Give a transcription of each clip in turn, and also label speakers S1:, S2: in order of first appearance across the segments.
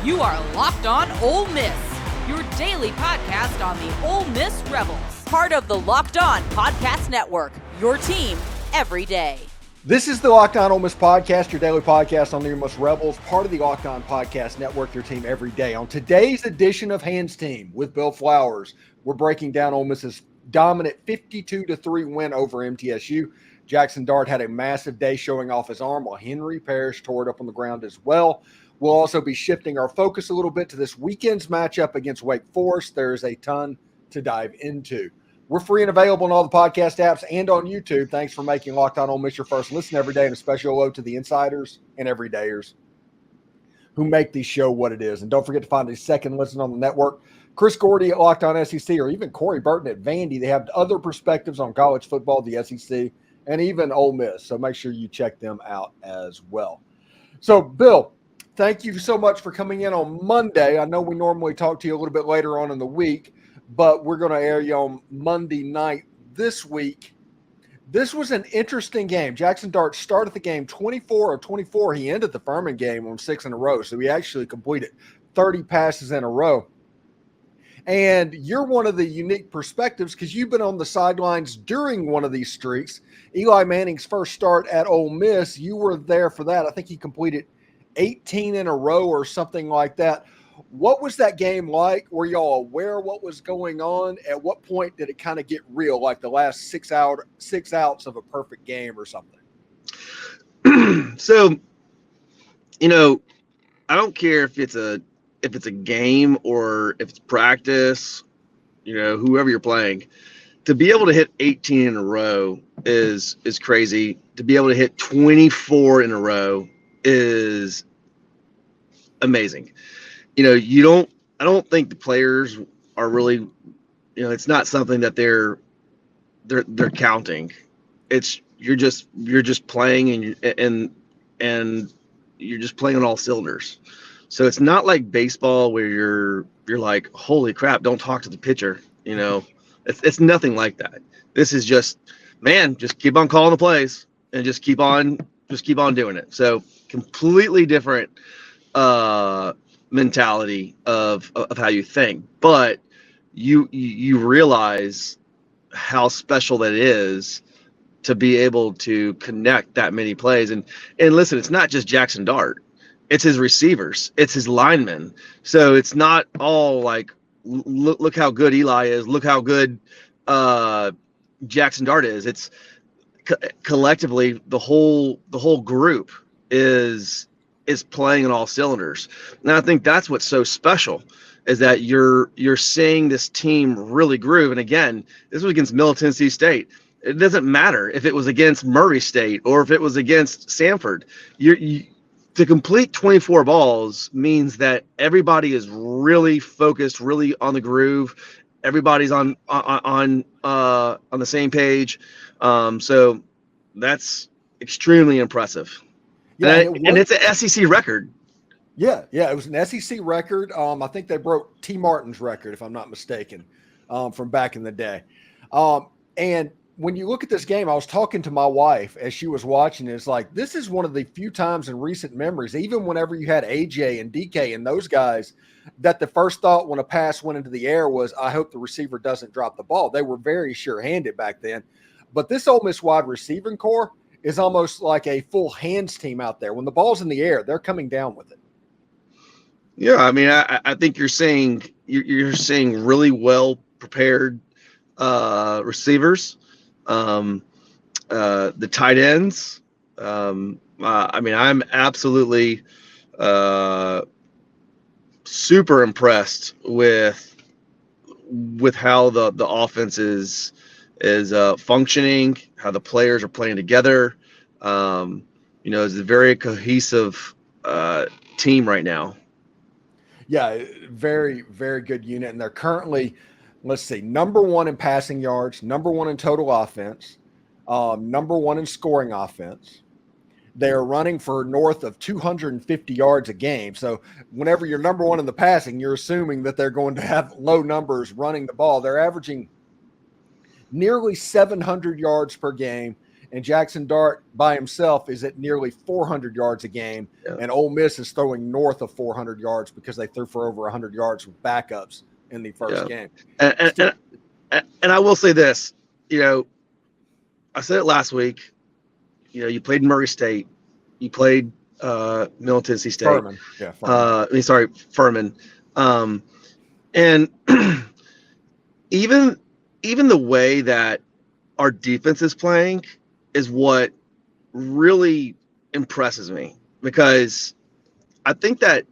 S1: You are Locked On Ole Miss, your daily podcast on the Ole Miss Rebels. Part of the Locked On Podcast Network, your team every day.
S2: This is the Locked On Ole Miss podcast, your daily podcast on the Ole Miss Rebels, part of the Locked On Podcast Network, your team every day. On today's edition of Hands Team with Bill Flowers, we're breaking down Ole Miss's dominant 52-3 win over MTSU. Jaxson Dart had a massive day showing off his arm, while Henry Parrish tore it up on the ground as well. We'll also be shifting our focus a little bit to this weekend's matchup against Wake Forest. There's a ton to dive into. We're free and available on all the podcast apps and on YouTube. Thanks for making Locked On Ole Miss your first listen every day, and a special hello to the insiders and everydayers who make this show what it is. And don't forget to find a second listen on the network. Chris Gordy at Locked On SEC, or even Corey Burton at Vandy. They have other perspectives on college football, the SEC, and even Ole Miss. So make sure you check them out as well. So, Bill, thank you so much for coming in on Monday. I know we normally talk to you a little bit later on in the week, but we're going to air you on Monday night this week. This was an interesting game. Jaxson Dart started the game 24 of 24. He ended the Furman game on 6 in a row, so he actually completed 30 passes in a row. And you're one of the unique perspectives because you've been on the sidelines during one of these streaks. Eli Manning's first start at Ole Miss, you were there for that. I think he completed 18 in a row or something like that. What was that game like? Were y'all aware of what was going on? At what point did it kind of get real, like the last six outs of a perfect game or something?
S3: So, I don't care if it's a game or if it's practice, whoever you're playing, to be able to hit 18 in a row is crazy. To be able to hit 24 in a row is amazing. I don't think the players are really, it's not something that they're counting. It's you're just playing and you're just playing on all cylinders. So it's not like baseball where you're like, holy crap, don't talk to the pitcher. It's nothing like that. This is just keep on calling the plays and just keep on doing it. So completely different mentality of how you think, but you realize how special that is to be able to connect that many plays. And listen, it's not just Jaxson Dart. It's his receivers. It's his linemen. So it's not all like, look how good Eli is. Look how good Jaxson Dart is. It's collectively the whole group is playing on all cylinders. And I think that's what's so special is that you're seeing this team really groove. And again, this was against Middle Tennessee State. It doesn't matter if it was against Murray State or if it was against Samford. To complete 24 balls means that everybody is really focused, really on the groove. Everybody's on the same page. So that's extremely impressive. Yeah, and it's an SEC record.
S2: Yeah, it was an SEC record. I think they broke T. Martin's record, if I'm not mistaken, from back in the day. And when you look at this game, I was talking to my wife as she was watching. It's like, this is one of the few times in recent memories, even whenever you had AJ and DK and those guys, that the first thought when a pass went into the air was, I hope the receiver doesn't drop the ball. They were very sure-handed back then. But this Ole Miss wide receiving core is almost like a full hands team out there. When the ball's in the air, they're coming down with it.
S3: Yeah, I mean, I think you're seeing really well prepared receivers. The tight ends. I'm absolutely super impressed with how the offense is functioning, how the players are playing together. It's a very cohesive team right now.
S2: Yeah, very, very good unit. And they're currently, let's see, number one in passing yards, number one in total offense, number one in scoring offense. They are running for north of 250 yards a game. So whenever you're number one in the passing, you're assuming that they're going to have low numbers running the ball. They're averaging nearly 700 yards per game and Jaxson Dart by himself is at nearly 400 yards a game, and Ole Miss is throwing north of 400 yards because they threw for over 100 yards with backups in the first game.
S3: And I will say this, I said it last week, you played Murray State, you played Middle Tennessee State.
S2: Furman. Yeah, Furman.
S3: Furman. And even the way that our defense is playing is what really impresses me, because I think that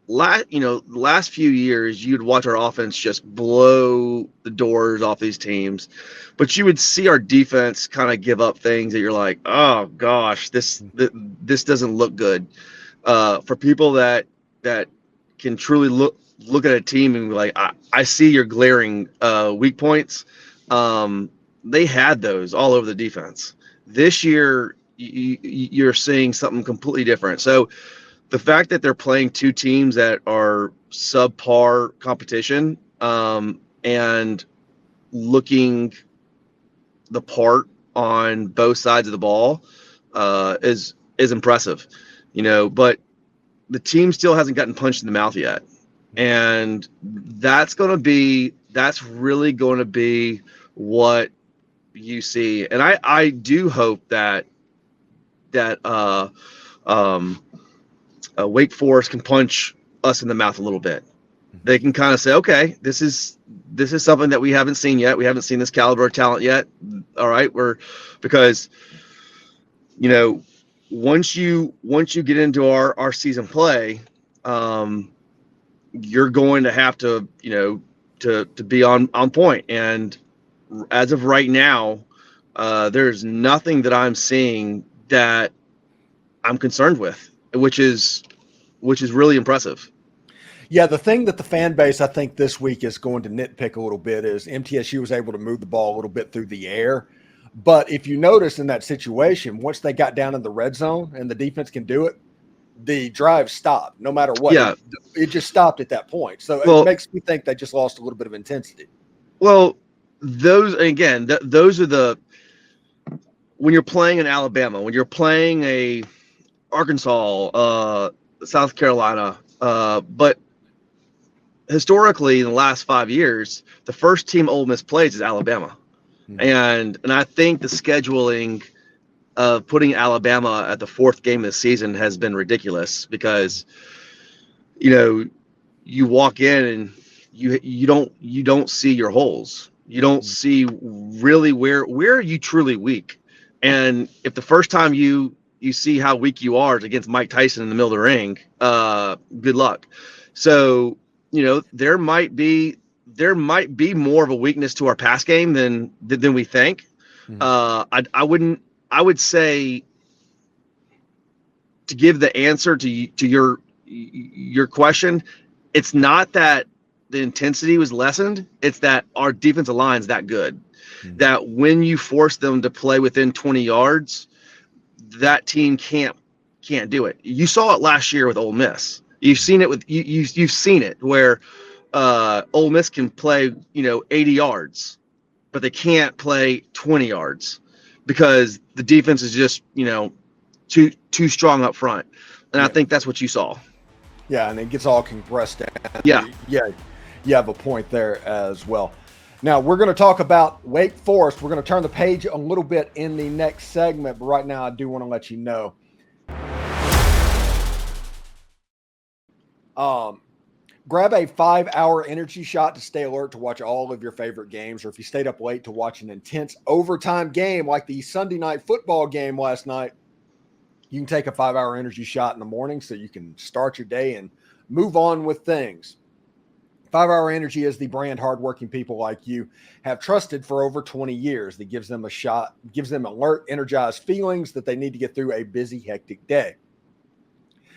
S3: last few years you'd watch our offense just blow the doors off these teams, but you would see our defense kind of give up things that you're like, oh gosh, this doesn't look good. For people that can truly look at a team and be like, I see your glaring weak points. They had those all over the defense. This year, you're seeing something completely different. So the fact that they're playing two teams that are subpar competition and looking the part on both sides of the ball is impressive, but the team still hasn't gotten punched in the mouth yet. And that's really going to be what you see. And I do hope that Wake Forest can punch us in the mouth a little bit. They can kind of say, okay, this is something that we haven't seen yet. We haven't seen this caliber of talent yet. All right. Because once you get into our season play, you're going to have to be on point. And as of right now, there's nothing that I'm seeing that I'm concerned with, which is really impressive.
S2: Yeah, the thing that the fan base, I think, this week is going to nitpick a little bit is MTSU was able to move the ball a little bit through the air. But if you notice in that situation, once they got down in the red zone and the defense can do it, the drive stopped no matter what.
S3: Yeah.
S2: It just stopped at that point. So it makes me think they just lost a little bit of intensity.
S3: Well, those are when you're playing in Alabama, when you're playing a Arkansas, South Carolina, but historically in the last 5 years, the first team Ole Miss plays is Alabama. Mm-hmm. And I think the scheduling of putting Alabama at the fourth game of the season has been ridiculous, because you walk in and you don't see your holes. You don't see really where are you truly weak. And if the first time you see how weak you are is against Mike Tyson in the middle of the ring, good luck. So, there might be more of a weakness to our pass game than we think. Mm-hmm. I would say, to give the answer to your question, it's not that the intensity was lessened. It's that our defensive line is that good, mm-hmm. that when you force them to play within 20 yards, that team can't do it. You saw it last year with Ole Miss. You've seen it you've seen it where Ole Miss can play 80 yards, but they can't play 20 yards because the defense is just too strong up front. And I think that's what you saw.
S2: Yeah, and it gets all compressed down.
S3: Yeah,
S2: you have a point there as well. Now, we're going to talk about Wake Forest. We're going to turn the page a little bit in the next segment, but right now I do want to let you know. Grab a 5-hour energy shot to stay alert to watch all of your favorite games, or if you stayed up late to watch an intense overtime game like the Sunday night football game last night, you can take a 5-hour energy shot in the morning so you can start your day and move on with things. 5-Hour Energy is the brand hardworking people like you have trusted for over 20 years that gives them a shot, gives them alert, energized feelings that they need to get through a busy, hectic day.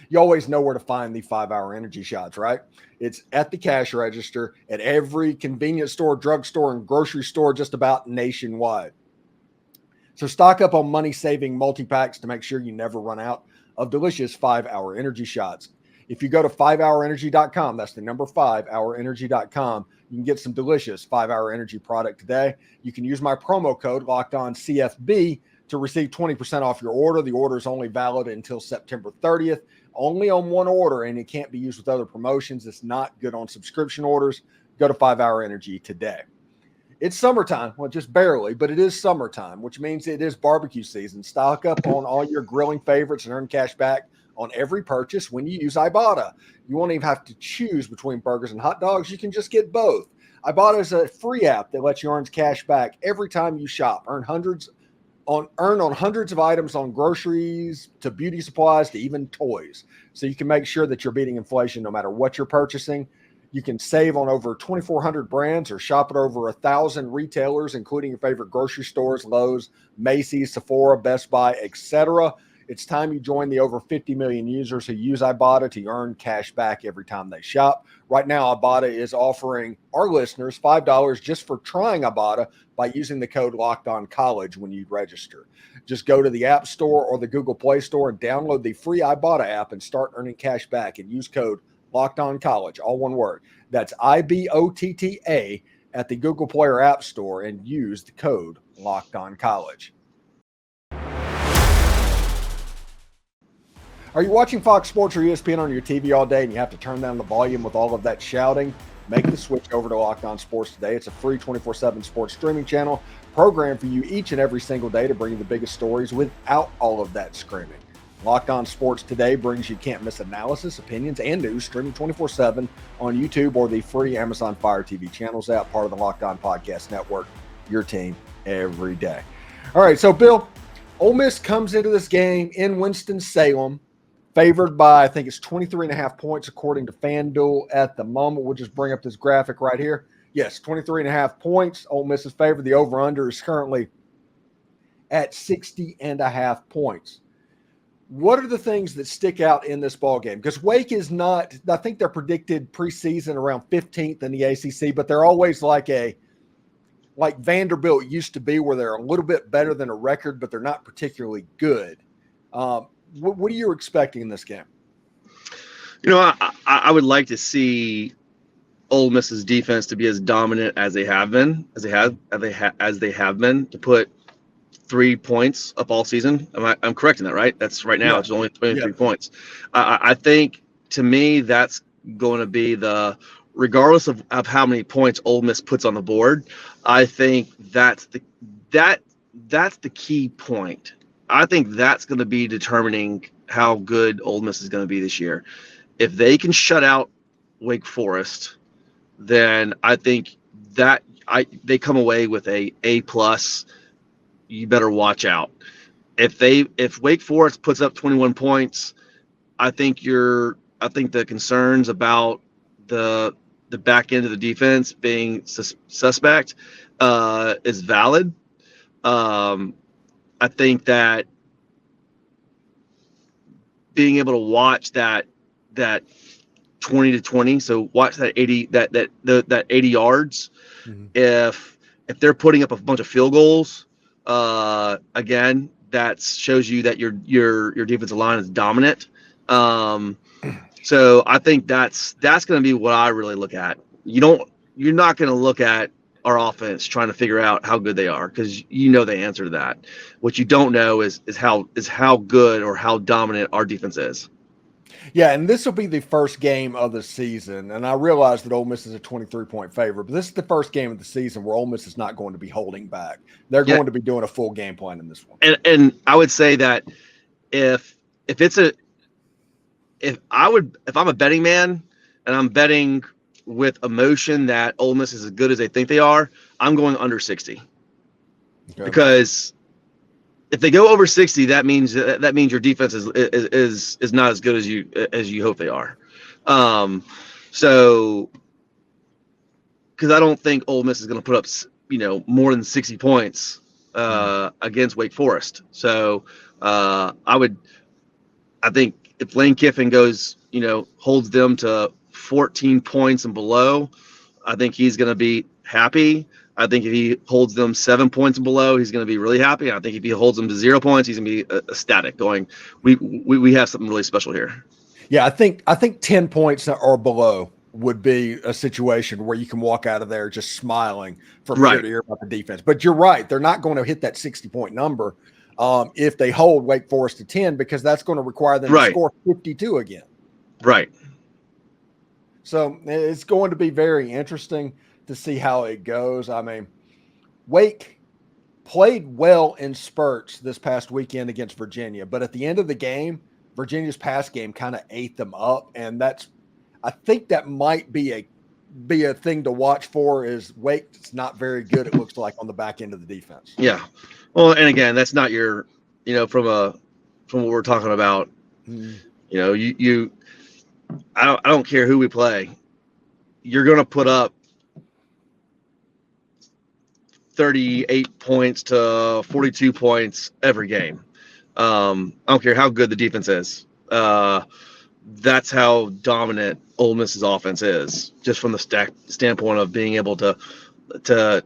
S2: You always know where to find the 5-Hour Energy shots, right? It's at the cash register, at every convenience store, drugstore, and grocery store just about nationwide. So stock up on money-saving multi-packs to make sure you never run out of delicious 5-Hour Energy shots. If you go to 5hourenergy.com, that's the number 5hourenergy.com, you can get some delicious 5-Hour Energy product today. You can use my promo code LOCKEDONCFB to receive 20% off your order. The order is only valid until September 30th, only on one order, and it can't be used with other promotions. It's not good on subscription orders. Go to 5 Hour Energy today. It's summertime, well, just barely, but it is summertime, which means it is barbecue season. Stock up on all your grilling favorites and earn cash back on every purchase when you use Ibotta. You won't even have to choose between burgers and hot dogs. You can just get both. Ibotta is a free app that lets you earn cash back every time you shop. Earn on hundreds of items, on groceries to beauty supplies to even toys. So you can make sure that you're beating inflation no matter what you're purchasing. You can save on over 2,400 brands or shop at over 1,000 retailers, including your favorite grocery stores, Lowe's, Macy's, Sephora, Best Buy, etc. It's time you join the over 50 million users who use Ibotta to earn cash back every time they shop. Right now, Ibotta is offering our listeners $5 just for trying Ibotta by using the code LOCKEDONCollege when you register. Just go to the App Store or the Google Play Store and download the free Ibotta app and start earning cash back, and use code LOCKEDONCollege, all one word. That's IBOTTA at the Google Play or App Store, and use the code LOCKEDONCollege. Are you watching Fox Sports or ESPN on your TV all day and you have to turn down the volume with all of that shouting? Make the switch over to Locked On Sports today. It's a free 24/7 sports streaming channel programmed for you each and every single day to bring you the biggest stories without all of that screaming. Locked On Sports today brings you can't-miss analysis, opinions, and news streaming 24/7 on YouTube or the free Amazon Fire TV channels app, part of the Locked On Podcast Network, your team every day. All right, so Bill, Ole Miss comes into this game in Winston-Salem, favored by, I think it's 23.5 points according to FanDuel at the moment. We'll just bring up this graphic right here. Yes, 23.5 points. Ole Miss is favored. The over-under is currently at 60.5 points. What are the things that stick out in this ball game? Because Wake is not, I think they're predicted preseason around 15th in the ACC, but they're always like Vanderbilt used to be, where they're a little bit better than a record, but they're not particularly good. What are you expecting in this game?
S3: You know, I would like to see Ole Miss's defense to be as dominant as they have been, as they have been, to put 3 points up all season. I'm correct in that, right? That's right now. Yeah. It's only 23 points. I think, to me, that's going to be regardless of how many points Ole Miss puts on the board. I think that's the key point. I think that's going to be determining how good Ole Miss is going to be this year. If they can shut out Wake Forest, then I think that they come away with A+. You better watch out. If Wake Forest puts up 21 points, I think the concerns about the back end of the defense being suspect is valid. I think that being able to watch that 20-20, so watch that 80 that 80 yards. Mm-hmm. If they're putting up a bunch of field goals, again, that shows you that your defensive line is dominant. So I think that's going to be what I really look at. You're not going to look at our offense trying to figure out how good they are, because you know the answer to that. What you don't know is how good or how dominant our defense is.
S2: Yeah, and this will be the first game of the season, and I realize that Ole Miss is a 23-point favorite, but this is the first game of the season where Ole Miss is not going to be holding back. They're going to be doing a full game plan in this one.
S3: And I would say that if I'm a betting man and I'm betting with emotion that Ole Miss is as good as they think they are, I'm going under 60. Okay. Because if they go over 60, that means your defense is not as good as you hope they are. So, because I don't think Ole Miss is going to put up more than 60 points against Wake Forest. So I think if Lane Kiffin goes, holds them to 14 points and below, I think he's going to be happy. I think if he holds them 7 points and below, he's going to be really happy. I think if he holds them to 0 points, he's going to be ecstatic, going, we have something really special here.
S2: Yeah, I think 10 points or below would be a situation where you can walk out of there just smiling from ear to ear about the defense. But you're right. They're not going to hit that 60-point number. if they hold Wake Forest to 10, because that's going to require them to score 52 again.
S3: Right.
S2: So it's going to be very interesting to see how it goes. I mean, Wake played well in spurts this past weekend against Virginia, but at the end of the game, Virginia's pass game kind of ate them up, and I think that might be a thing to watch for. Is Wake, it's not very good, it looks like, on the back end of the defense.
S3: Yeah. Well, and again, that's not your, from what we're talking about, I don't care who we play. You're going to put up 38 points to 42 points every game. I don't care how good the defense is. That's how dominant Ole Miss's offense is, just from the standpoint of being able to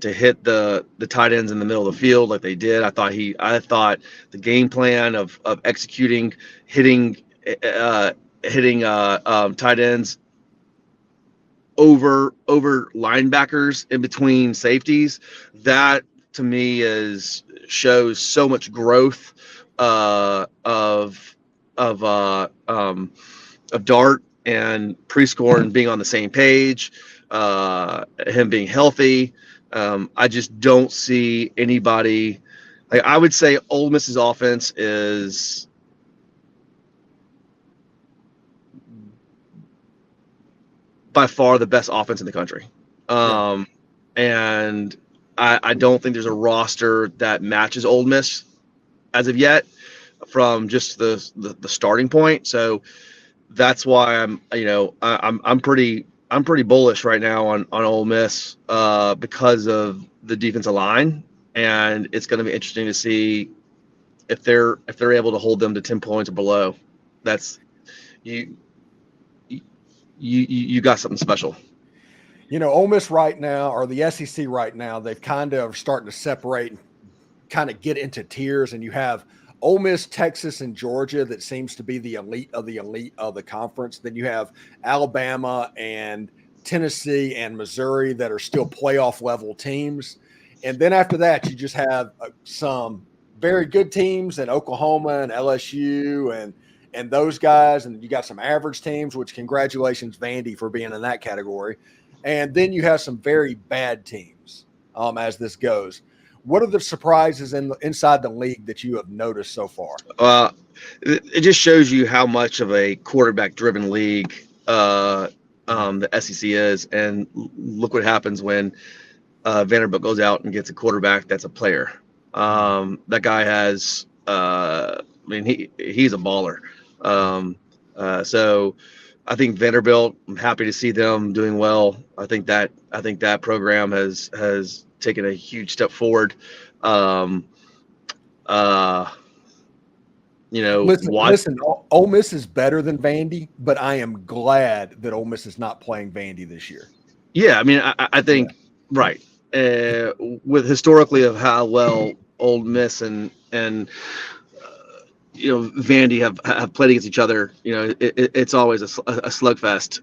S3: hit the tight ends in the middle of the field like they did. I thought the game plan of executing, hitting tight ends over linebackers in between safeties, that to me shows so much growth of Dart and Prescorn being on the same page, him being healthy. I just don't see anybody. Like, I would say Ole Miss's offense is by far the best offense in the country. And I don't think there's a roster that matches Ole Miss as of yet from just the starting point. So that's why I'm pretty bullish right now on Ole Miss because of the defensive line, and it's going to be interesting to see if they're able to hold them to 10 points or below. That's you got something special.
S2: Ole Miss right now, or the SEC right now, they've kind of starting to separate, kind of get into tiers, and you have Ole Miss, Texas, and Georgia that seems to be the elite of the conference. Then you have Alabama and Tennessee and Missouri that are still playoff level teams. And then after that, you just have some very good teams in Oklahoma and LSU and those guys. And you got some average teams, which congratulations, Vandy, for being in that category. And then you have some very bad teams as this goes. What are the surprises inside the league that you have noticed so far?
S3: It just shows you how much of a quarterback-driven league the SEC is, and look what happens when Vanderbilt goes out and gets a quarterback that's a player. That guy has, he's a baller. So I think Vanderbilt, I'm happy to see them doing well. I think that program has taken a huge step forward.
S2: Listen, Ole Miss is better than Vandy, but I am glad that Ole Miss is not playing Vandy this year.
S3: Yeah, I think right. With historically of how well Ole Miss and Vandy have played against each other, it's always a slugfest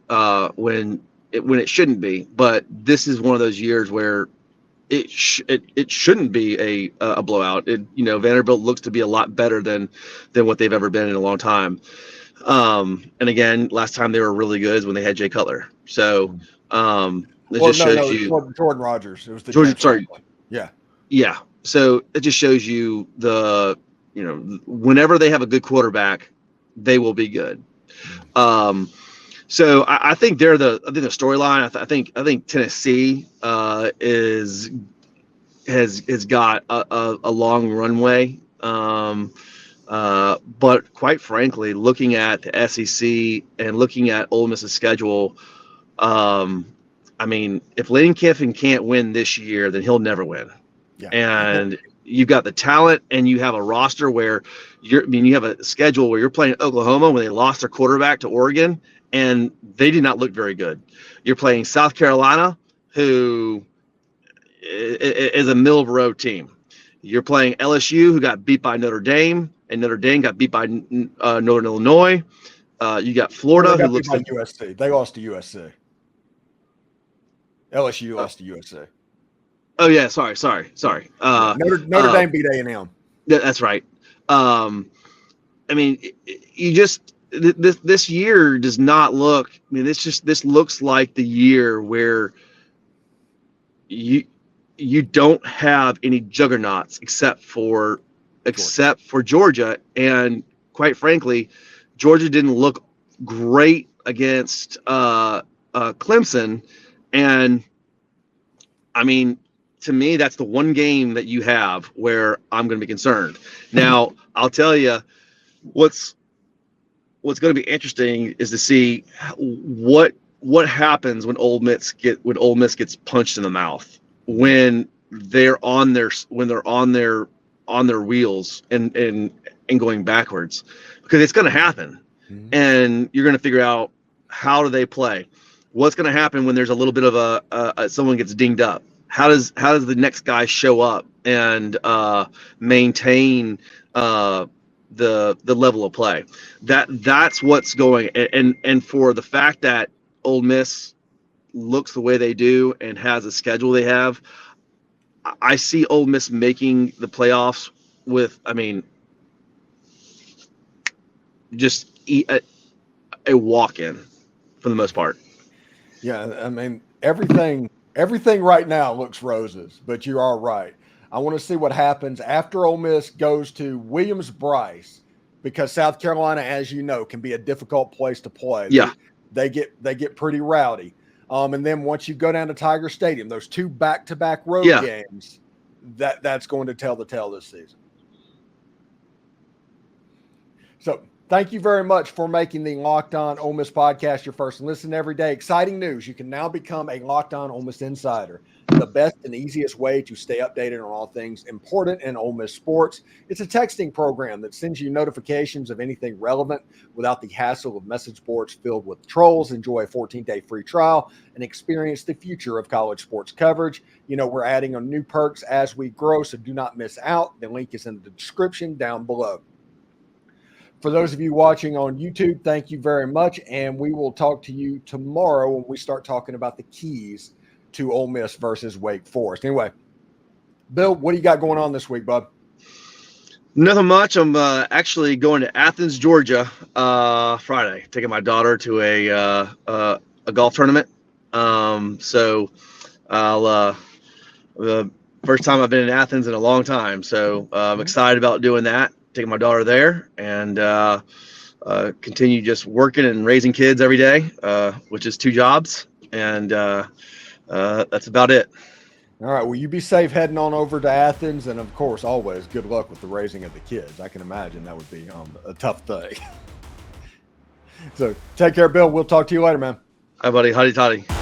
S3: when it shouldn't be. But this is one of those years where it shouldn't be a blowout. Vanderbilt looks to be a lot better than what they've ever been in a long time. And again, last time they were really good is when they had Jay Cutler. So shows you
S2: Jordan Rogers. It was the
S3: Jordan. Sorry.
S2: Yeah.
S3: So it just shows you whenever they have a good quarterback, they will be good. So I think they're the storyline. I think Tennessee has got a long runway. But quite frankly, looking at the SEC and looking at Ole Miss's schedule, if Lane Kiffin can't win this year, then he'll never win.
S2: Yeah.
S3: And you've got the talent, and you have a roster where you have a schedule where you're playing Oklahoma when they lost their quarterback to Oregon, and they did not look very good. You're playing South Carolina, who is a middle-of-the-road team. You're playing LSU, who got beat by Notre Dame, and Notre Dame got beat by Northern Illinois. You got Florida, who looks like
S2: USC. They lost to USC. LSU lost to USC.
S3: Oh yeah, sorry.
S2: Notre Dame beat A&M.
S3: That's right. I mean, you just this year does not look. I mean, this looks like the year where you don't have any juggernauts except for Georgia, and quite frankly, Georgia didn't look great against Clemson, and I mean, to me, that's the one game that you have where I'm going to be concerned. Now, I'll tell you what's going to be interesting is to see what happens when Ole Miss gets punched in the mouth when they're on their wheels and going backwards, because it's going to happen. Mm-hmm. And you're going to figure out, how do they play? What's going to happen when there's a little bit of someone gets dinged up? How does the next guy show up and maintain the level of play? That's what's going. And for the fact that Ole Miss looks the way they do and has a schedule they have, I see Ole Miss making the playoffs with, I mean, just a walk-in for the most part.
S2: Yeah, I mean, everything right now looks roses, but you are right. I want to see what happens after Ole Miss goes to Williams-Brice, because South Carolina, as you know, can be a difficult place to play.
S3: Yeah.
S2: They get pretty rowdy. And then once you go down to Tiger Stadium, those 2 back-to-back road games, that's going to tell the tale this season. So thank you very much for making the Locked On Ole Miss podcast your first listen every day. Exciting news. You can now become a Locked On Ole Miss insider, the best and easiest way to stay updated on all things important in Ole Miss sports. It's a texting program that sends you notifications of anything relevant without the hassle of message boards filled with trolls. Enjoy a 14-day free trial and experience the future of college sports coverage. You know, we're adding on new perks as we grow, so do not miss out. The link is in the description down below. For those of you watching on YouTube, thank you very much, and we will talk to you tomorrow when we start talking about the keys to Ole Miss versus Wake Forest. Anyway, Bill, what do you got going on this week, bud?
S3: Nothing much. I'm actually going to Athens, Georgia, Friday, taking my daughter to a golf tournament. So I'll the first time I've been in Athens in a long time, so I'm excited about doing that. Taking my daughter there, and continue just working and raising kids every day, which is 2 jobs, and that's about it.
S2: All right. Well, you be safe heading on over to Athens, and of course, always good luck with the raising of the kids. I can imagine that would be a tough thing. So take care, Bill. We'll talk to you later, man.
S3: Hi, buddy. Howdy toddy.